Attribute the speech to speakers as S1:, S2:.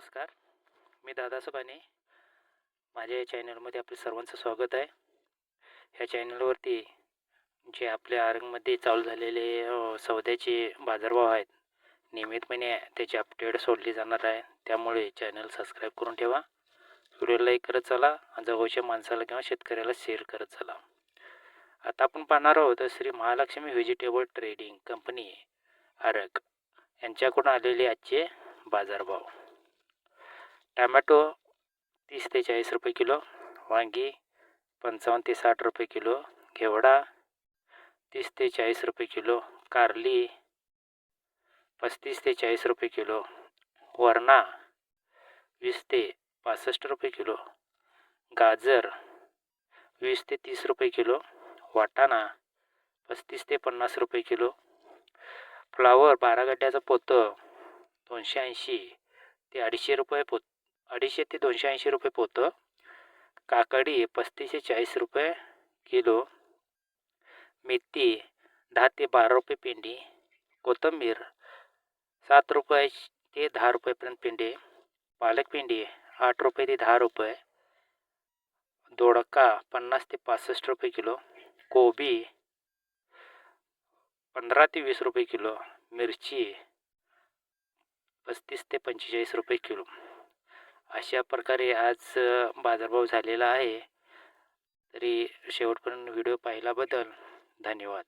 S1: नमस्कार. मी दादा सुकाने. माझ्या या चॅनलमध्ये आपलं सर्वांचं स्वागत आहे. ह्या चॅनलवरती जे आपल्या आरंगमध्ये चालू झालेले सौद्याचे बाजारभाव आहेत, नियमितपणे त्याची अपडेट सोडली जाणार आहे. त्यामुळे चॅनल सबस्क्राईब करून ठेवा. व्हिडिओ लाईक करत चला, जवळच्या माणसाला किंवा शेतकऱ्याला शेअर करत चला. आता आपण पाहणार आहोत Shri Mahalakshmi vegetable trading company Arag यांच्याकडून आलेले आजचे बाजारभाव. टमॅटो 30 ते 40 रुपये किलो, वांगी 55 ते 60 रुपये किलो, घेवडा 30 ते 40 रुपये किलो, कारली 35 ते 40 रुपये किलो, वरणा 20 ते 65 रुपये किलो, गाजर 20 ते 30 रुपये किलो, वाटाणा 35 ते 50 रुपये किलो, फ्लावर 12 गड्ड्याचं पोतं 280 ते 250 रुपये 250 ते 280 रुपये पोतं, काकडी 35 ते 40 रुपये किलो, मेथी 10 ते 12 रुपये पेंडी, कोथिंबीर 7 रुपये ते 10 रुपयेपर्यंत पेंडी, पालक पेंडी 8 रुपये ते 10 रुपये, दोडका 50 ते 65 रुपये किलो, कोबी 15 ते 20 रुपये किलो, मिरची 35 ते 45 रुपये किलो. अशा प्रकारे आज बाजारभाव झालेला आहे. तरी शेवटपर्यंत व्हिडिओ पाहिल्याबद्दल धन्यवाद.